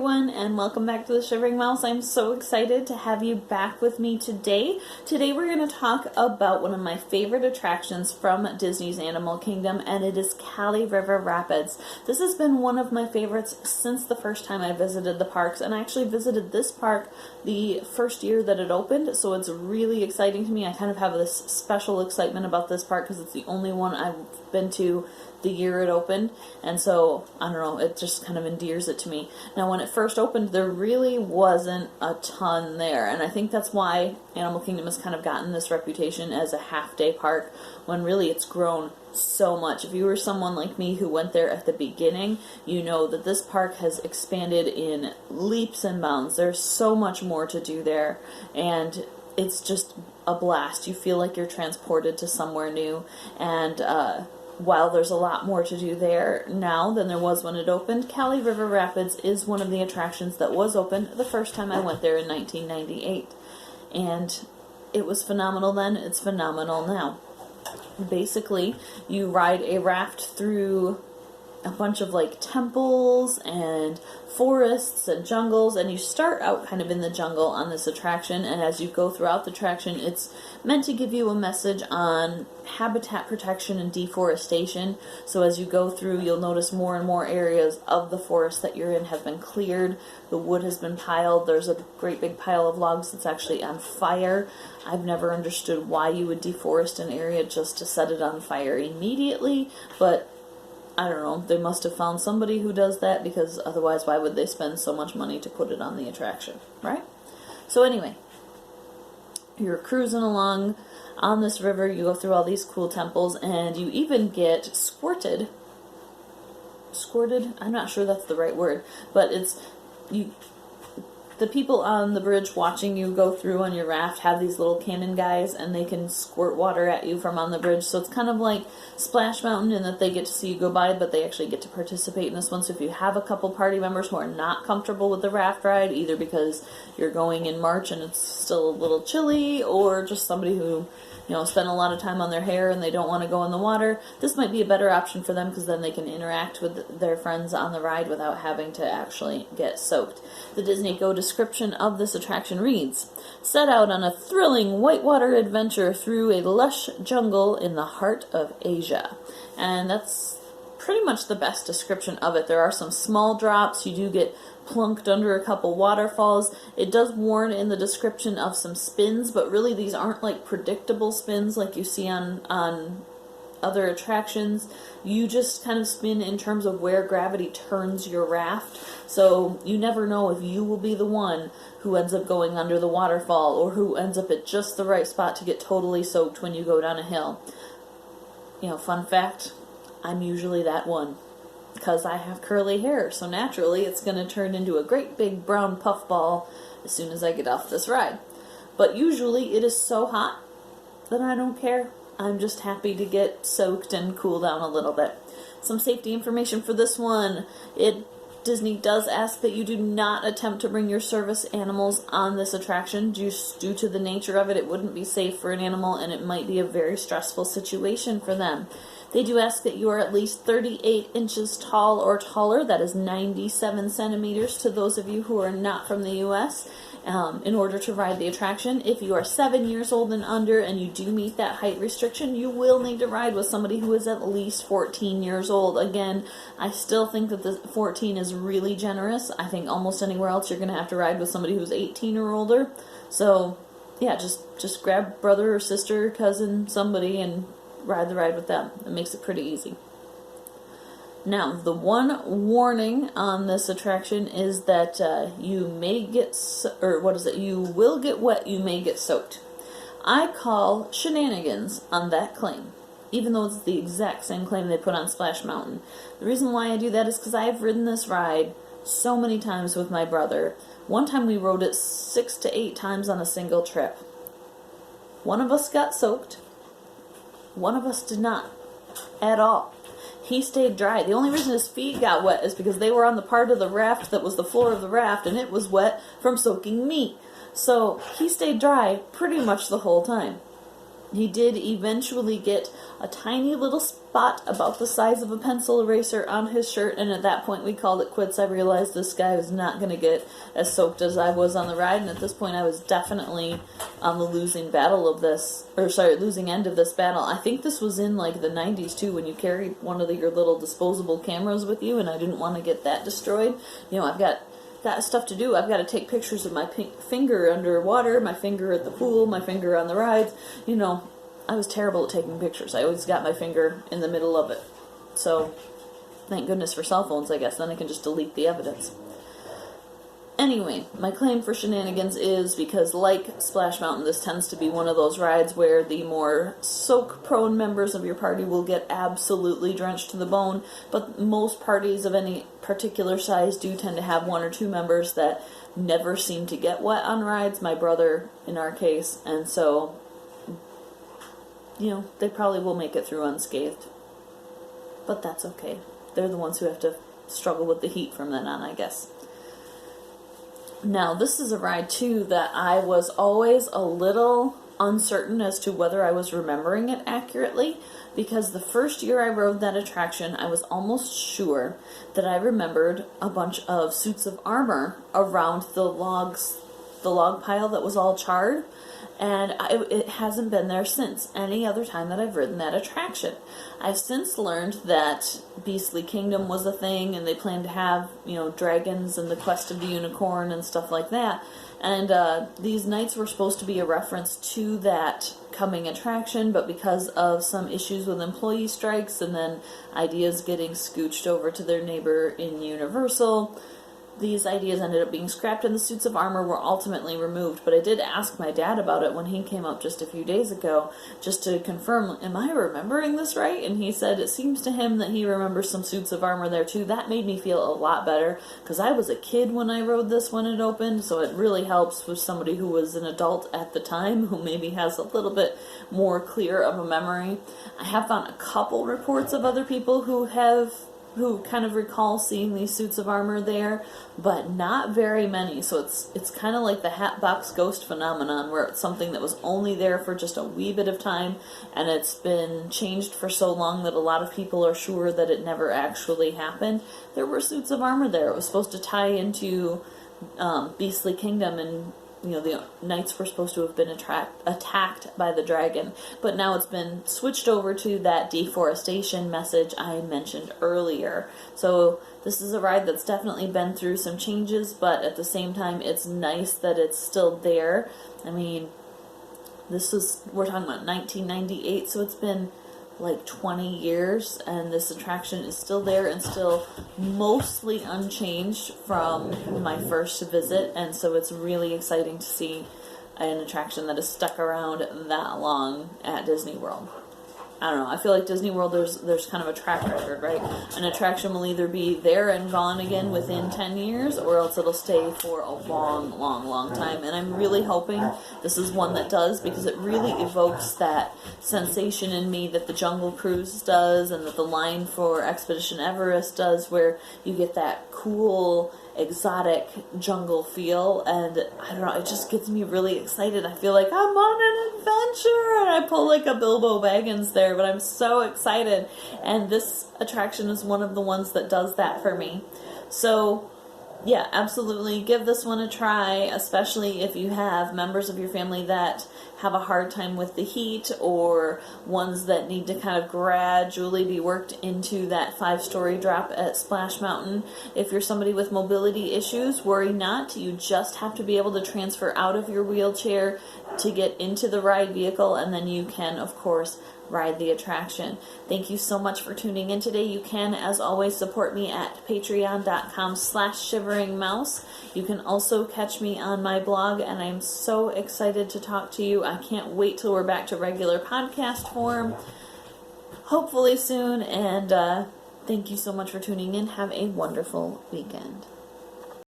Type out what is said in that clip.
everyone, and welcome back to the Shivering Mouse. I'm so excited to have you back with me today. Today we're going to talk about one of my favorite attractions from Disney's Animal Kingdom, and it is Kali River Rapids. This has been one of my favorites since the first time I visited the parks, and I actually visited this park the first year that it opened, so it's really exciting to me. I kind of have this special excitement about this park because it's the only one I've been to the year it opened, and so, I don't know, it just kind of endears it to me. Now, when it first opened, there really wasn't a ton there, and I think that's why Animal Kingdom has kind of gotten this reputation as a half-day park, when really it's grown so much. If you were someone like me who went there at the beginning, you know that this park has expanded in leaps and bounds. There's so much more to do there, and it's just a blast. You feel like you're transported to somewhere new, and while there's a lot more to do there now than there was when it opened, Kali River Rapids is one of the attractions that was opened the first time I went there in 1998. And it was phenomenal then, it's phenomenal now. Basically, you ride a raft through a bunch of like temples and forests and jungles, and you start out kind of in the jungle on this attraction, and as you go throughout the attraction, it's meant to give you a message on habitat protection and deforestation. So as you go through, you'll notice more and more areas of the forest that you're in have been cleared. The wood has been piled. There's a great big pile of logs that's actually on fire. I've never understood why you would deforest an area just to set it on fire immediately, but I don't know, they must have found somebody who does that, because otherwise why would they spend so much money to put it on the attraction, right? So anyway, you're cruising along on this river, you go through all these cool temples, and you even get squirted, I'm not sure that's the right word, but it's, the people on the bridge watching you go through on your raft have these little cannon guys, and they can squirt water at you from on the bridge. So it's kind of like Splash Mountain in that they get to see you go by, but they actually get to participate in this one. So if you have a couple party members who are not comfortable with the raft ride, either because you're going in March and it's still a little chilly, or just somebody who, you know, spend a lot of time on their hair and they don't want to go in the water, this might be a better option for them, because then they can interact with their friends on the ride without having to actually get soaked. The Disney Go description of this attraction reads, "Set out on a thrilling whitewater adventure through a lush jungle in the heart of Asia." And that's pretty much the best description of it. There are some small drops. You do get plunked under a couple waterfalls. It does warn in the description of some spins, but really these aren't like predictable spins like you see on other attractions. You just kind of spin in terms of where gravity turns your raft, so you never know if you will be the one who ends up going under the waterfall, or who ends up at just the right spot to get totally soaked when you go down a hill. You know, fun fact, I'm usually that one, because I have curly hair, so naturally it's going to turn into a great big brown puffball as soon as I get off this ride. But usually it is so hot that I don't care. I'm just happy to get soaked and cool down a little bit. Some safety information for this one. Disney does ask that you do not attempt to bring your service animals on this attraction. Just due to the nature of it, it wouldn't be safe for an animal, and it might be a very stressful situation for them. They do ask that you are at least 38 inches tall or taller. That is 97 centimeters to those of you who are not from the U.S. In order to ride the attraction. If you are 7 years old and under and you do meet that height restriction, you will need to ride with somebody who is at least 14 years old. Again, I still think that the 14 is really generous. I think almost anywhere else you're going to have to ride with somebody who's 18 or older. So, yeah, just grab brother or sister, cousin, somebody, and ride the ride with them. It makes it pretty easy. Now, the one warning on this attraction is that you will get wet, you may get soaked. I call shenanigans on that claim, even though it's the exact same claim they put on Splash Mountain. The reason why I do that is because I have ridden this ride so many times with my brother. One time we rode it 6 to 8 times on a single trip. One of us got soaked. One of us did not at all. He stayed dry. The only reason his feet got wet is because they were on the part of the raft that was the floor of the raft, and it was wet from soaking me. So he stayed dry pretty much the whole time. He did eventually get a tiny little spot spot about the size of a pencil eraser on his shirt, and at that point we called it quits. I realized this guy was not going to get as soaked as I was on the ride, and at this point I was definitely on the losing end of this battle. I think this was in like the 90s too, when you carried one of your little disposable cameras with you, and I didn't want to get that destroyed. I've got stuff to do. I've got to take pictures of my finger underwater, my finger at the pool, my finger on the rides. I was terrible at taking pictures. I always got my finger in the middle of it. So, thank goodness for cell phones, I guess. Then I can just delete the evidence. Anyway, my claim for shenanigans is because, like Splash Mountain, this tends to be one of those rides where the more soak-prone members of your party will get absolutely drenched to the bone, but most parties of any particular size do tend to have one or two members that never seem to get wet on rides, my brother in our case, and so, they probably will make it through unscathed. But that's okay. They're the ones who have to struggle with the heat from then on, I guess. Now, this is a ride, too, that I was always a little uncertain as to whether I was remembering it accurately, because the first year I rode that attraction, I was almost sure that I remembered a bunch of suits of armor around the log pile that was all charred, and it hasn't been there since any other time that I've ridden that attraction. I've since learned that Beastly Kingdom was a thing, and they plan to have, dragons and the Quest of the Unicorn and stuff like that, and these nights were supposed to be a reference to that coming attraction, but because of some issues with employee strikes and then ideas getting scooched over to their neighbor in Universal, these ideas ended up being scrapped and the suits of armor were ultimately removed. But I did ask my dad about it when he came up just a few days ago, just to confirm, am I remembering this right? And he said it seems to him that he remembers some suits of armor there too. That made me feel a lot better, because I was a kid when I rode this when it opened, so it really helps with somebody who was an adult at the time, who maybe has a little bit more clear of a memory. I have found a couple reports of other people who kind of recall seeing these suits of armor there, but not very many. So it's kind of like the Hatbox Ghost phenomenon, where it's something that was only there for just a wee bit of time, and it's been changed for so long that a lot of people are sure that it never actually happened. There were suits of armor there. It was supposed to tie into Beastly Kingdom, and the knights were supposed to have been attacked by the dragon, but now it's been switched over to that deforestation message I mentioned earlier. So this is a ride that's definitely been through some changes, but at the same time, it's nice that it's still there. I mean, we're talking about 1998, so it's been like 20 years, and this attraction is still there and still mostly unchanged from my first visit, and so it's really exciting to see an attraction that has stuck around that long at Disney World. I don't know, I feel like Disney World, there's kind of a track record, right? An attraction will either be there and gone again within 10 years, or else it'll stay for a long, long, long time. And I'm really hoping this is one that does, because it really evokes that sensation in me that the Jungle Cruise does, and that the line for Expedition Everest does, where you get that cool, exotic jungle feel, and I don't know, it just gets me really excited. I feel like I'm on an adventure, and I pull like a Bilbo Baggins there, but I'm so excited, and this attraction is one of the ones that does that for me. So yeah, absolutely give this one a try, especially if you have members of your family that have a hard time with the heat, or ones that need to kind of gradually be worked into that 5-story drop at Splash Mountain. If you're somebody with mobility issues, worry not. You just have to be able to transfer out of your wheelchair to get into the ride vehicle, and then you can, of course, ride the attraction. Thank you so much for tuning in today. You can, as always, support me at patreon.com/shiveringmouse. You can also catch me on my blog, and I'm so excited to talk to you. I can't wait till we're back to regular podcast form, hopefully soon, and thank you so much for tuning in. Have a wonderful weekend.